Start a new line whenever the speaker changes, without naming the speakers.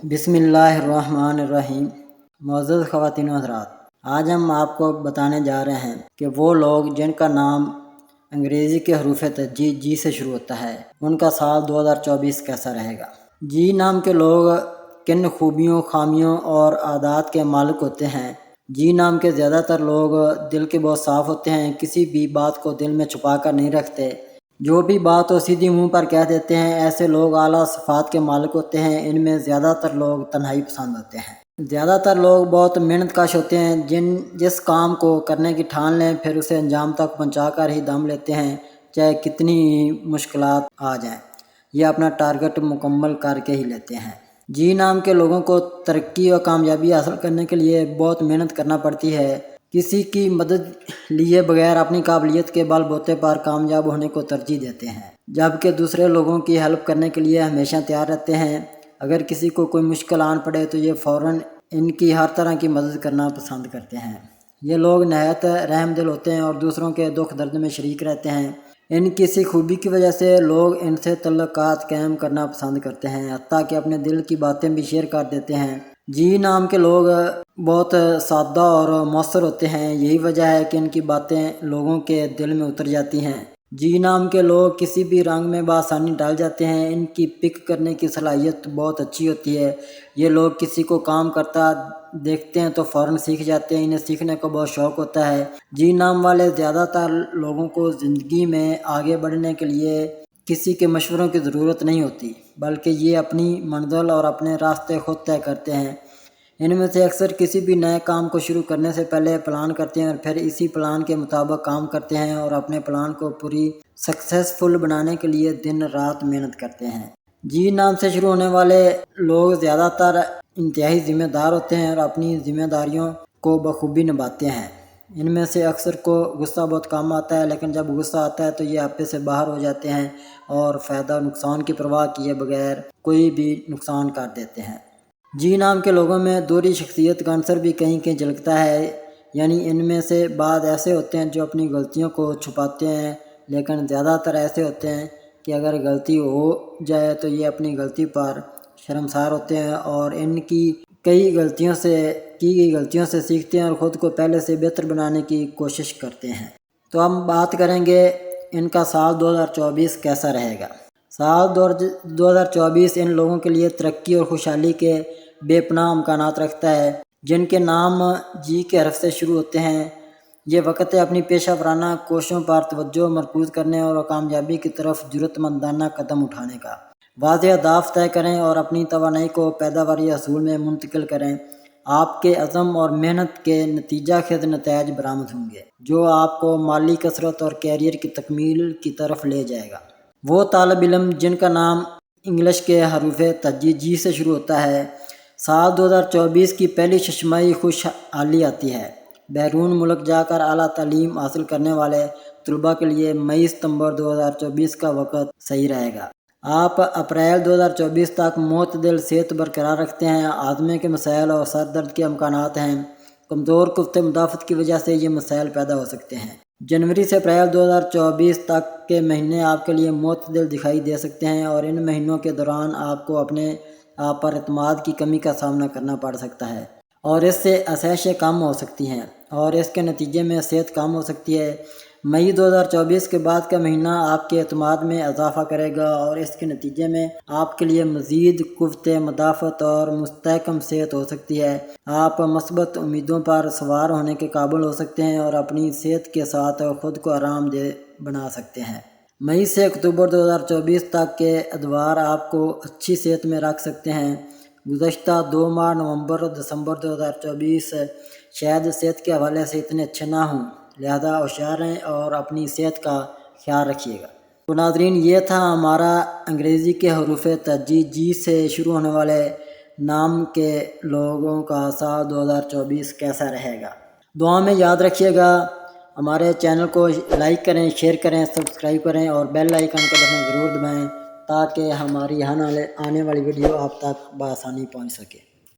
بسم اللہ الرحمن الرحیم۔ معزز خواتین و حضرات، آج ہم آپ کو بتانے جا رہے ہیں کہ وہ لوگ جن کا نام انگریزی کے حروف تہجی جی سے شروع ہوتا ہے ان کا سال 2024 کیسا رہے گا۔ جی نام کے لوگ کن خوبیوں، خامیوں اور عادات کے مالک ہوتے ہیں۔ جی نام کے زیادہ تر لوگ دل کے بہت صاف ہوتے ہیں، کسی بھی بات کو دل میں چھپا کر نہیں رکھتے، جو بھی بات ہو سیدھی منہ پر کہہ دیتے ہیں۔ ایسے لوگ اعلیٰ صفات کے مالک ہوتے ہیں۔ ان میں زیادہ تر لوگ تنہائی پسند ہوتے ہیں۔ زیادہ تر لوگ بہت محنت کش ہوتے ہیں، جس کام کو کرنے کی ٹھان لیں پھر اسے انجام تک پہنچا کر ہی دم لیتے ہیں، چاہے کتنی مشکلات آ جائیں۔ یہ اپنا ٹارگٹ مکمل کر کے ہی لیتے ہیں۔ جی نام کے لوگوں کو ترقی اور کامیابی حاصل کرنے کے لیے بہت محنت کرنا پڑتی ہے۔ کسی کی مدد لیے بغیر اپنی قابلیت کے بل بوتے پر کامیاب ہونے کو ترجیح دیتے ہیں، جبکہ دوسرے لوگوں کی ہیلپ کرنے کے لیے ہمیشہ تیار رہتے ہیں۔ اگر کسی کو کوئی مشکل آن پڑے تو یہ فوراً ان کی ہر طرح کی مدد کرنا پسند کرتے ہیں۔ یہ لوگ نہایت رحم دل ہوتے ہیں اور دوسروں کے دکھ درد میں شریک رہتے ہیں۔ ان کی اسی خوبی کی وجہ سے لوگ ان سے تعلقات قائم کرنا پسند کرتے ہیں، حتیٰ کہ اپنے دل کی باتیں بھی شیئر کر دیتے ہیں۔ جی نام کے لوگ بہت سادہ اور مؤثر ہوتے ہیں، یہی وجہ ہے کہ ان کی باتیں لوگوں کے دل میں اتر جاتی ہیں۔ جی نام کے لوگ کسی بھی رنگ میں بآسانی ڈال جاتے ہیں۔ ان کی پک کرنے کی صلاحیت بہت اچھی ہوتی ہے۔ یہ لوگ کسی کو کام کرتا دیکھتے ہیں تو فوراً سیکھ جاتے ہیں، انہیں سیکھنے کا بہت شوق ہوتا ہے۔ جی نام والے زیادہ تر لوگوں کو زندگی میں آگے بڑھنے کے لیے کسی کے مشوروں کی ضرورت نہیں ہوتی، بلکہ یہ اپنی منزل اور اپنے راستے خود طے کرتے ہیں۔ ان میں سے اکثر کسی بھی نئے کام کو شروع کرنے سے پہلے پلان کرتے ہیں اور پھر اسی پلان کے مطابق کام کرتے ہیں اور اپنے پلان کو پوری سکسیسفل بنانے کے لیے دن رات محنت کرتے ہیں۔ جی نام سے شروع ہونے والے لوگ زیادہ تر انتہائی ذمہ دار ہوتے ہیں اور اپنی ذمہ داریوں کو بخوبی نبھاتے ہیں۔ ان میں سے اکثر کو غصہ بہت کم آتا ہے، لیکن جب غصہ آتا ہے تو یہ آپے سے باہر ہو جاتے ہیں اور فائدہ اور نقصان کی پرواہ کیے بغیر کوئی بھی نقصان کر دیتے ہیں۔ جی نام کے لوگوں میں دوہری شخصیت کا عنصر بھی کہیں کہیں جھلکتا ہے، یعنی ان میں سے بعض ایسے ہوتے ہیں جو اپنی غلطیوں کو چھپاتے ہیں، لیکن زیادہ تر ایسے ہوتے ہیں کہ اگر غلطی ہو جائے تو یہ اپنی غلطی پر شرمسار ہوتے ہیں اور ان کی کی گئی غلطیوں سے سیکھتے ہیں اور خود کو پہلے سے بہتر بنانے کی کوشش کرتے ہیں۔ تو ہم بات کریں گے ان کا سال 2024 کیسا رہے گا۔ سال 2024 ان لوگوں کے لیے ترقی اور خوشحالی کے بے پناہ امکانات رکھتا ہے جن کے نام جی کے حرف سے شروع ہوتے ہیں۔ یہ وقت ہے اپنی پیشہ ورانہ کوششوں پر توجہ مرکوز کرنے اور کامیابی کی طرف جرأت مندانہ قدم اٹھانے کا۔ واضح اہداف طے کریں اور اپنی توانائی کو پیداواری حصول میں منتقل کریں۔ آپ کے عزم اور محنت کے نتیجہ خیز نتائج برآمد ہوں گے جو آپ کو مالی کثرت اور کیریئر کی تکمیل کی طرف لے جائے گا۔ وہ طالب علم جن کا نام انگلش کے حروف تہجی جی سے شروع ہوتا ہے، سال 2024 کی پہلی ششمائی خوشحالی آتی ہے۔ بیرون ملک جا کر اعلیٰ تعلیم حاصل کرنے والے طلباء کے لیے مئی ستمبر 2024 کا وقت صحیح رہے گا۔ آپ اپریل 2024 تک معتدل صحت برقرار رکھتے ہیں۔ ہاضمے کے مسائل اور سر درد کے امکانات ہیں۔ کمزور قوت مدافعت کی وجہ سے یہ مسائل پیدا ہو سکتے ہیں۔ جنوری سے اپریل 2024 تک کے مہینے آپ کے لیے معتدل دکھائی دے سکتے ہیں اور ان مہینوں کے دوران آپ کو اپنے آپ پر اعتماد کی کمی کا سامنا کرنا پڑ سکتا ہے اور اس سے آسائشیں کم ہو سکتی ہیں اور اس کے نتیجے میں صحت کم ہو سکتی ہے۔ مئی 2024 کے بعد کا مہینہ آپ کے اعتماد میں اضافہ کرے گا اور اس کے نتیجے میں آپ کے لیے مزید قوت مدافعت اور مستحکم صحت ہو سکتی ہے۔ آپ مثبت امیدوں پر سوار ہونے کے قابل ہو سکتے ہیں اور اپنی صحت کے ساتھ خود کو آرام دہ بنا سکتے ہیں۔ مئی سے اکتوبر 2024 تک کے ادوار آپ کو اچھی صحت میں رکھ سکتے ہیں۔ گزشتہ 2 ماہ نومبر اور دسمبر 2024 شاید صحت کے حوالے سے اتنے اچھے نہ ہوں، لہذا ہوشیار رہیں اور اپنی صحت کا خیال رکھیے گا۔ تو ناظرین، یہ تھا ہمارا انگریزی کے حروف تہجی جی سے شروع ہونے والے نام کے لوگوں کا سال 2024 کیسا رہے گا۔ دعا میں یاد رکھیے گا۔ ہمارے چینل کو لائک کریں، شیئر کریں، سبسکرائب کریں اور بیل آئیکن کا بٹن ضرور دبائیں تاکہ ہماری آنے والی ویڈیو آپ تک بآسانی پہنچ سکے۔